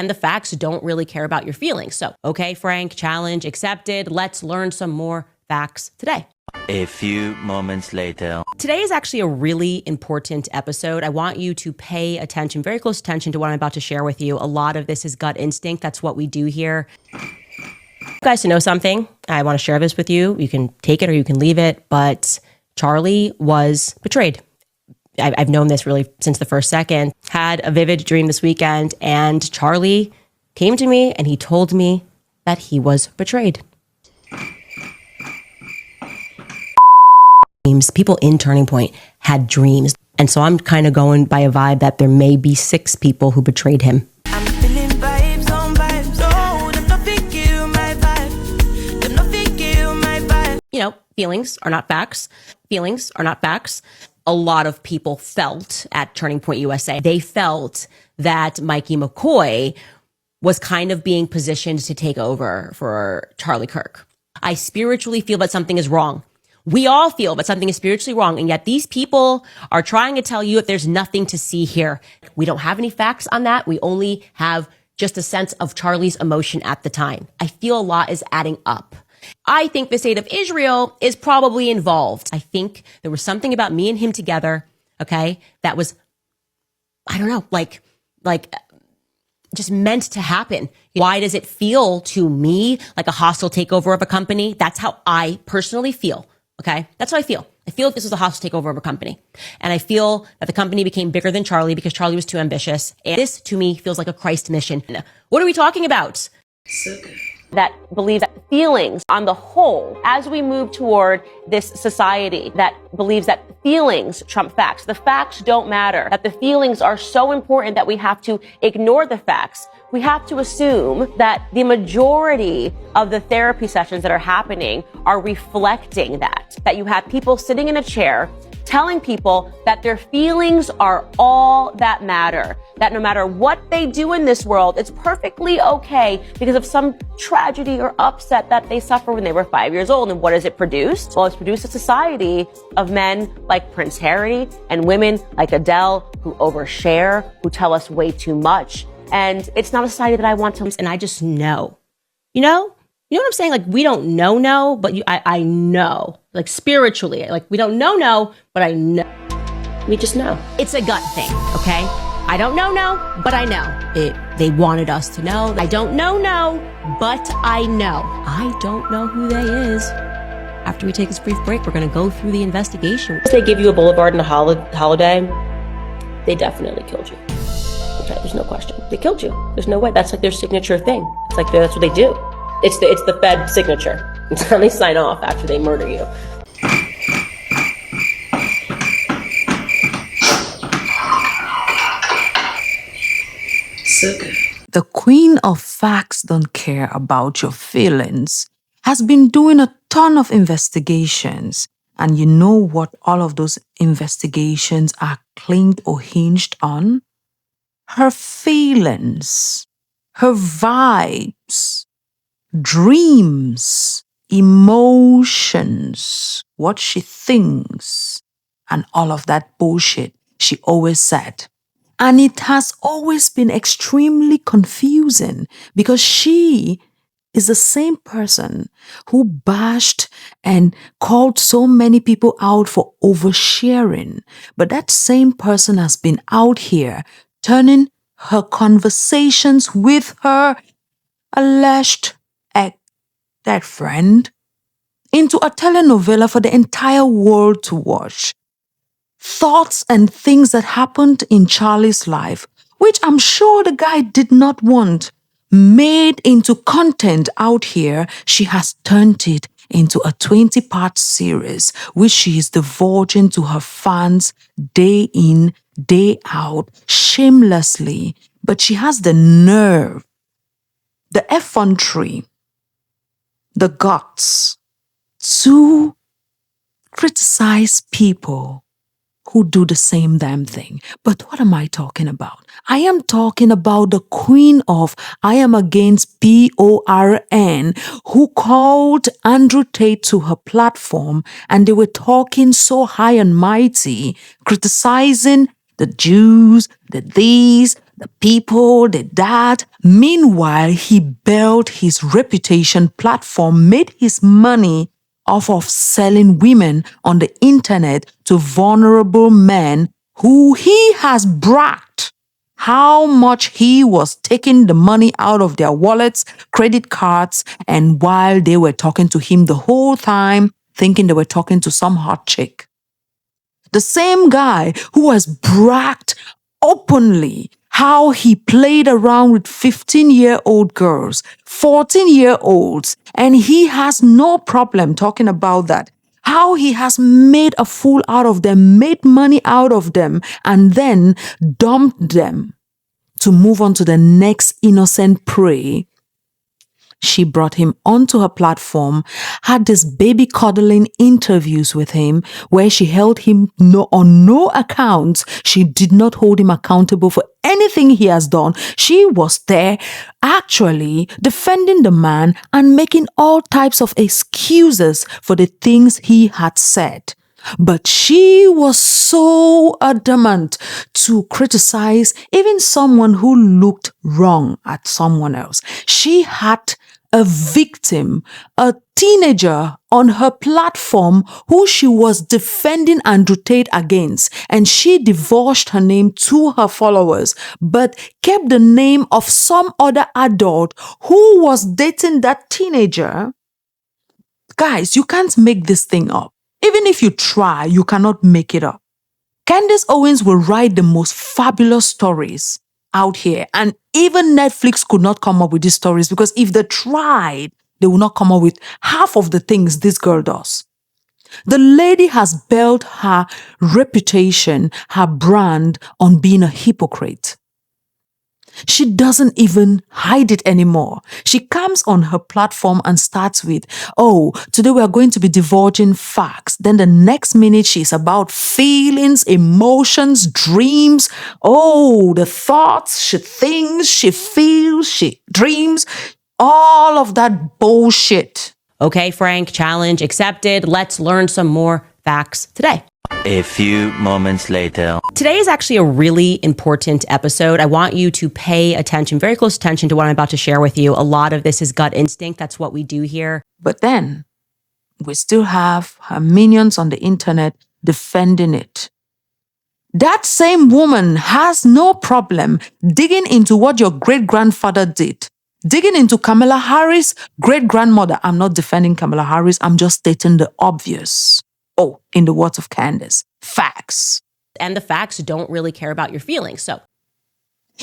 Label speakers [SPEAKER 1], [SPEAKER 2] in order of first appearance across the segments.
[SPEAKER 1] and the facts don't really care about your feelings. So, okay, Frank, challenge accepted. Let's learn some more facts today.
[SPEAKER 2] A few moments later.
[SPEAKER 1] Today is actually a really important episode. I want you to pay attention, very close attention to what I'm about to share with you. A lot of this is gut instinct. That's what we do here. You guys to know something, I want to share this with you. You can take it or you can leave it, but Charlie was betrayed. I've known this really since the first second. Had a vivid dream this weekend, and Charlie came to me and he told me that he was betrayed. People in Turning Point had dreams. And so I'm kind of going by a vibe that there may be 6 people who betrayed him.
[SPEAKER 3] I'm feeling vibes on vibes. Oh, them not fit you, my vibe. Them not fit you, my vibe.
[SPEAKER 1] You know, feelings are not facts. Feelings are not facts. A lot of people felt at Turning Point USA, they felt that Mikey McCoy was kind of being positioned to take over for Charlie Kirk. I spiritually feel that something is wrong. We all feel that something is spiritually wrong, and yet these people are trying to tell you that there's nothing to see here. We don't have any facts on that. We only have just a sense of Charlie's emotion at the time. I feel a lot is adding up. I think the state of Israel is probably involved. I think there was something about me and him together, okay, that was, I don't know, like just meant to happen. Why does it feel to me like a hostile takeover of a company? That's how I personally feel. Okay. That's how I feel. I feel like this was a hostile takeover of a company. And I feel that the company became bigger than Charlie because Charlie was too ambitious. And this to me feels like a Christ mission. What are we talking about?
[SPEAKER 3] So good.
[SPEAKER 1] That believes that feelings on the whole, as we move toward this society that believes that feelings trump facts, the facts don't matter, that the feelings are so important that we have to ignore the facts. We have to assume that the majority of the therapy sessions that are happening are reflecting that you have people sitting in a chair telling people that their feelings are all that matter, that no matter what they do in this world, it's perfectly okay because of some tragedy or upset that they suffer when they were 5 years old. And what has it produced? Well, it's produced a society of men like Prince Harry and women like Adele who overshare, who tell us way too much. And it's not a society that I want to, and I just know, you know what I'm saying? Like, we don't know, but I know, like spiritually, like we don't know, but I know. We just know. It's a gut thing, okay? I don't know, but I know. They wanted us to know. I don't know, but I know. I don't know who they is. After we take this brief break, we're going to go through the investigation. If they give you a boulevard and a holiday, they definitely killed you. Okay, there's no question. They killed you. There's no way. That's like their signature thing. It's like that's what they do. It's the Fed signature. It's how they sign off after they murder you.
[SPEAKER 3] So good.
[SPEAKER 4] The queen of facts don't care about your feelings has been doing a ton of investigations. And you know what all of those investigations are claimed or hinged on? Her feelings, her vibes, dreams, emotions, what she thinks, and all of that bullshit she always said. And it has always been extremely confusing because she is the same person who bashed and called so many people out for oversharing. But that same person has been out here turning her conversations with her alleged dead friend into a telenovela for the entire world to watch. Thoughts and things that happened in Charlie's life, which I'm sure the guy did not want, made into content out here, she has turned it into a 20-part series, which she is divulging to her fans day in, day out, shamelessly. But she has the nerve, the effrontery, the guts to criticize people who do the same damn thing. But what am I talking about? I am talking about the queen of I am against PORN, who called Andrew Tate to her platform, and they were talking so high and mighty, criticizing the Jews, the these, The people did that. Meanwhile, he built his reputation platform, made his money off of selling women on the internet to vulnerable men who he has bragged how much he was taking the money out of their wallets, credit cards, and while they were talking to him the whole time, thinking they were talking to some hot chick. The same guy who has bragged openly how he played around with 15-year-old girls, 14-year-olds, and he has no problem talking about that. How he has made a fool out of them, made money out of them, and then dumped them to move on to the next innocent prey. She brought him onto her platform, had this baby coddling interviews with him where she held him on no account. She did not hold him accountable for anything he has done. She was there actually defending the man and making all types of excuses for the things he had said. But she was so adamant to criticize even someone who looked wrong at someone else. She had a victim, a teenager on her platform who she was defending Andrew Tate against, and she divulged her name to her followers, but kept the name of some other adult who was dating that teenager. Guys, you can't make this thing up. Even if you try, you cannot make it up. Candace Owens will write the most fabulous stories out here. And even Netflix could not come up with these stories because if they tried, they will not come up with half of the things this girl does. The lady has built her reputation, her brand on being a hypocrite. She doesn't even hide it anymore. She comes on her platform and starts with, oh, today we are going to be divulging facts. Then the next minute she's about feelings, emotions, dreams. Oh, the thoughts, she thinks, she feels, she dreams. All of that bullshit.
[SPEAKER 1] Okay, Frank, challenge accepted. Let's learn some more facts today.
[SPEAKER 2] A few moments later.
[SPEAKER 1] Today is actually a really important episode. I want you to pay attention, very close attention to what I'm about to share with you. A lot of this is gut instinct. That's what we do here.
[SPEAKER 4] But then we still have her minions on the internet defending it. That same woman has no problem digging into what your great-grandfather did. Digging into Kamala Harris' great-grandmother. I'm not defending Kamala Harris. I'm just stating the obvious. Oh, in the words of Candace, facts.
[SPEAKER 1] And the facts don't really care about your feelings. So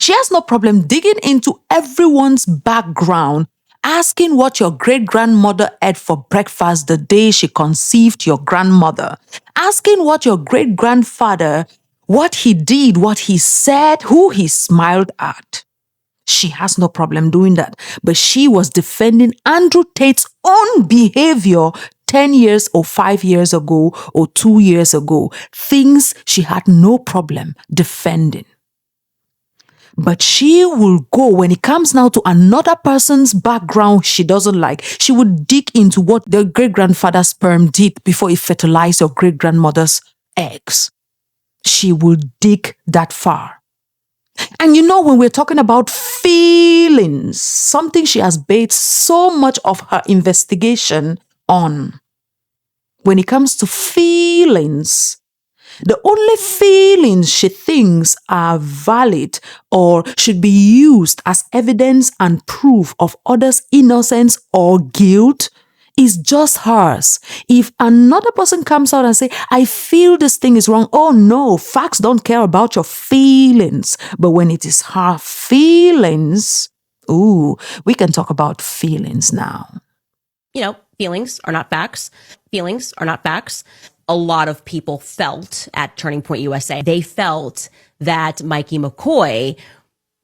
[SPEAKER 4] she has no problem digging into everyone's background, asking what your great-grandmother ate for breakfast the day she conceived your grandmother, asking what your great-grandfather, what he did, what he said, who he smiled at. She has no problem doing that. But she was defending Andrew Tate's own behavior 10 years or 5 years ago or 2 years ago. Things she had no problem defending. But she will go, when it comes now to another person's background she doesn't like, she would dig into what their great-grandfather's sperm did before it fertilized your great-grandmother's eggs. She will dig that far. And you know, when we're talking about feelings, something she has based so much of her investigation on. When it comes to feelings, the only feelings she thinks are valid or should be used as evidence and proof of others' innocence or guilt is just hers. If another person comes out and say, I feel this thing is wrong. Oh no, facts don't care about your feelings. But when it is her feelings, we can talk about feelings now.
[SPEAKER 1] You know, feelings are not facts. Feelings are not facts. A lot of people felt at Turning Point USA, they felt that Mikey McCoy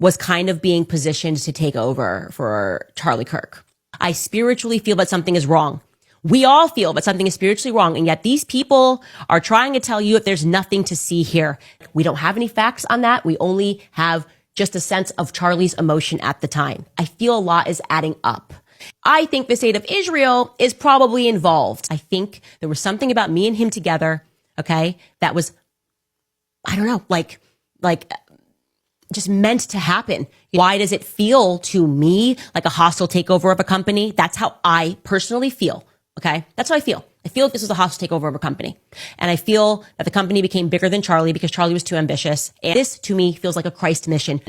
[SPEAKER 1] was kind of being positioned to take over for Charlie Kirk. I spiritually feel that something is wrong. We all feel that something is spiritually wrong. And yet these people are trying to tell you that there's nothing to see here. We don't have any facts on that. We only have just a sense of Charlie's emotion at the time. I feel a lot is adding up. I think the state of Israel is probably involved. I think there was something about me and him together, okay, that was, I don't know, like
[SPEAKER 5] just meant to happen. Why does it feel to me like a hostile takeover of a company? That's how I personally feel. Okay. That's how I feel. I feel like this was a hostile takeover of a company. And I feel that the company became bigger than Charlie because Charlie was too ambitious. And this to me feels like a Christ mission.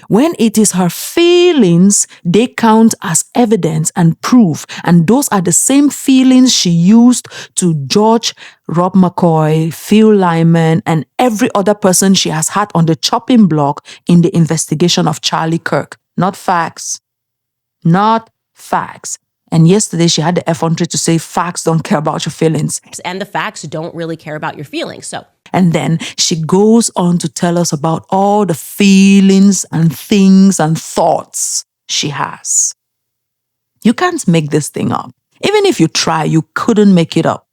[SPEAKER 4] When it is her feelings, they count as evidence and proof. And those are the same feelings she used to judge Rob McCoy, Phil Lyman, and every other person she has had on the chopping block in the investigation of Charlie Kirk. Not facts. Not facts. And yesterday she had the effrontery to say facts don't care about your feelings.
[SPEAKER 5] And the facts don't really care about your feelings. So.
[SPEAKER 4] And then she goes on to tell us about all the feelings and things and thoughts she has. You can't make this thing up. Even if you try, you couldn't make it up.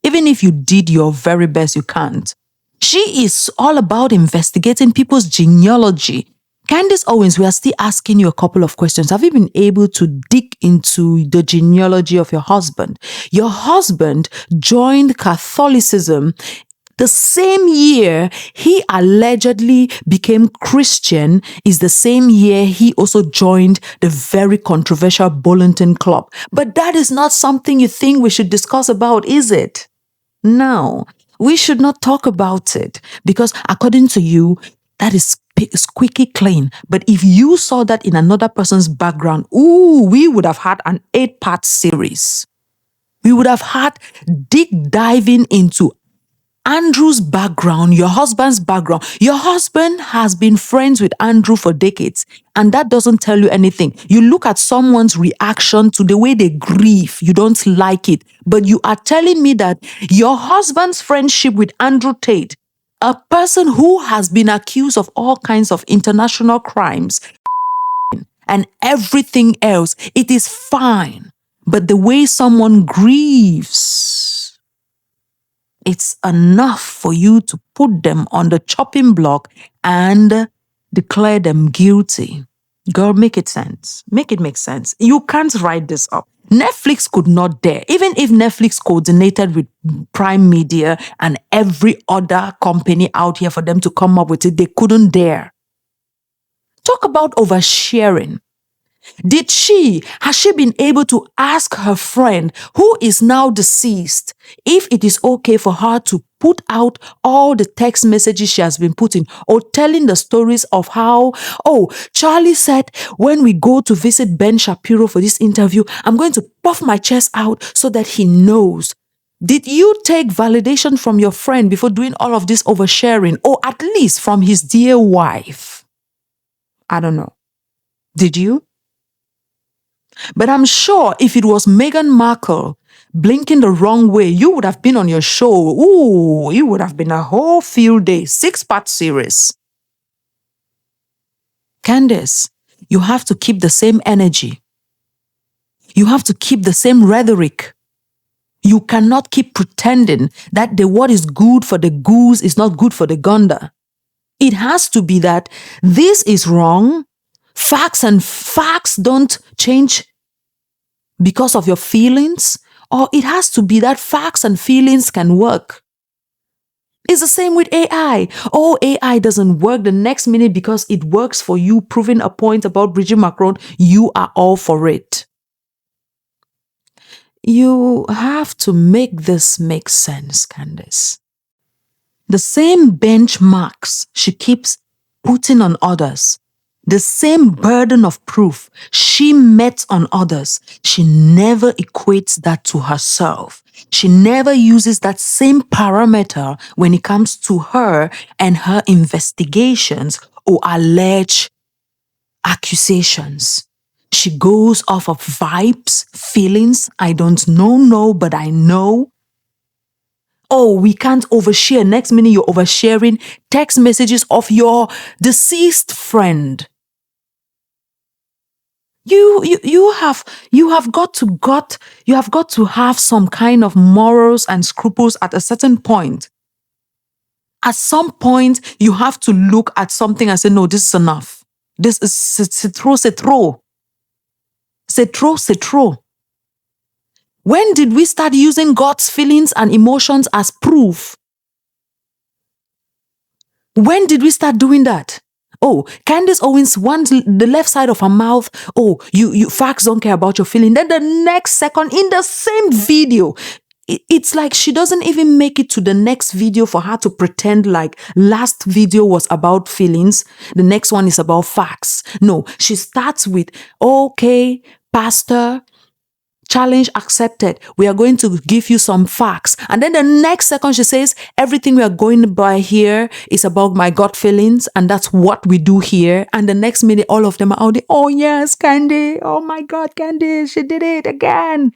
[SPEAKER 4] Even if you did your very best, you can't. She is all about investigating people's genealogy. Candace Owens, we are still asking you a couple of questions. Have you been able to dig into the genealogy of your husband? Your husband joined Catholicism the same year he allegedly became Christian is the same year he also joined the very controversial Bollington Club. But that is not something you think we should discuss about, is it? No, we should not talk about it because according to you, that is squeaky clean. But if you saw that in another person's background, we would have had an 8-part series. We would have had deep diving into Andrew's background, your husband's background. Your husband has been friends with Andrew for decades, and that doesn't tell you anything. You look at someone's reaction to the way they grieve. You don't like it. But you are telling me that your husband's friendship with Andrew Tate, a person who has been accused of all kinds of international crimes and everything else, it is fine. But the way someone grieves, it's enough for you to put them on the chopping block and declare them guilty. Girl, make it sense. Make it make sense. You can't write this up. Netflix could not dare. Even if Netflix coordinated with Prime Media and every other company out here for them to come up with it, they couldn't dare. Talk about oversharing. Has she been able to ask her friend who is now deceased if it is okay for her to put out all the text messages she has been putting or telling the stories of how, Charlie said, when we go to visit Ben Shapiro for this interview, I'm going to puff my chest out so that he knows. Did you take validation from your friend before doing all of this oversharing, or at least from his dear wife? I don't know. Did you? But I'm sure if it was Meghan Markle blinking the wrong way, you would have been on your show. It would have been a whole field day, 6-part series. Candace, you have to keep the same energy. You have to keep the same rhetoric. You cannot keep pretending that what is good for the goose is not good for the gander. It has to be that this is wrong. Facts don't change because of your feelings, or it has to be that facts and feelings can work. It's the same with AI. AI doesn't work the next minute because it works for you, proving a point about Brigitte Macron. You are all for it. You have to make this make sense, Candace. The same benchmarks she keeps putting on others, the same burden of proof she met on others, she never equates that to herself. She never uses that same parameter when it comes to her and her investigations or alleged accusations. She goes off of vibes, feelings. I don't know, but I know. We can't overshare. Next minute you're oversharing text messages of your deceased friend. You have got to have some kind of morals and scruples at a certain point. At some point, you have to look at something and say, no, this is enough. This is c'est trop. C'est trop. When did we start using God's feelings and emotions as proof? When did we start doing that? Oh, Candace Owens wants the left side of her mouth. Oh, you facts don't care about your feeling. Then the next second in the same video, it's like she doesn't even make it to the next video for her to pretend like last video was about feelings. The next one is about facts. No, she starts with, okay, pastor, challenge accepted. We are going to give you some facts. And then the next second she says, everything we are going by here is about my gut feelings. And that's what we do here. And the next minute, all of them are out there. Oh yes, Candy. Oh my God, Candy, she did it again.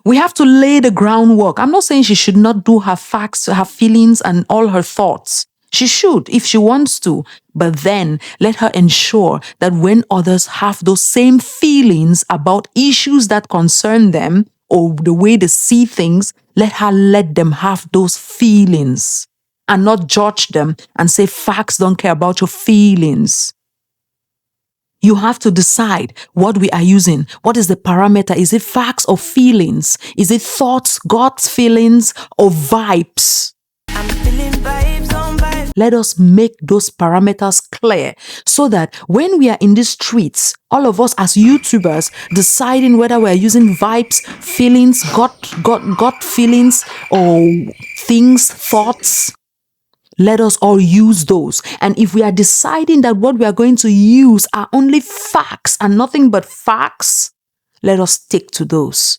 [SPEAKER 4] We have to lay the groundwork. I'm not saying she should not do her facts, her feelings and all her thoughts. She should if she wants to, but then let her ensure that when others have those same feelings about issues that concern them or the way they see things, let them have those feelings and not judge them and say facts don't care about your feelings. You have to decide what we are using. What is the parameter? Is it facts or feelings? Is it thoughts, guts, feelings, or vibes?
[SPEAKER 3] I'm feeling vibes on vibes.
[SPEAKER 4] Let us make those parameters clear so that when we are in the streets, all of us as YouTubers deciding whether we are using vibes, feelings, gut feelings, or things, thoughts, let us all use those. And if we are deciding that what we are going to use are only facts and nothing but facts, let us stick to those.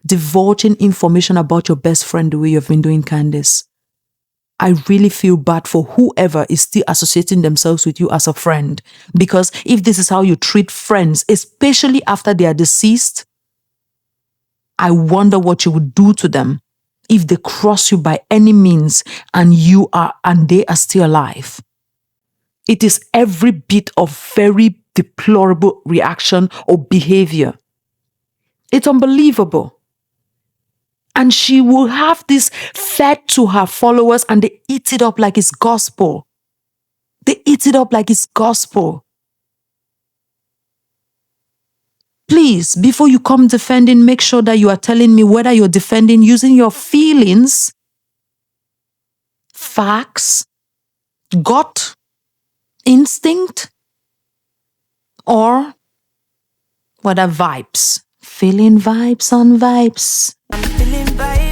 [SPEAKER 4] Divulging information about your best friend the way you've been doing, Candace. I really feel bad for whoever is still associating themselves with you as a friend. Because if this is how you treat friends, especially after they are deceased, I wonder what you would do to them if they cross you by any means and they are still alive. It is every bit of very deplorable reaction or behavior. It's unbelievable. And she will have this fed to her followers and they eat it up like it's gospel. They eat it up like it's gospel. Please, before you come defending, make sure that you are telling me whether you're defending using your feelings, facts, gut, instinct, or whether vibes. Feeling vibes on vibes.
[SPEAKER 3] I'm feeling vibes.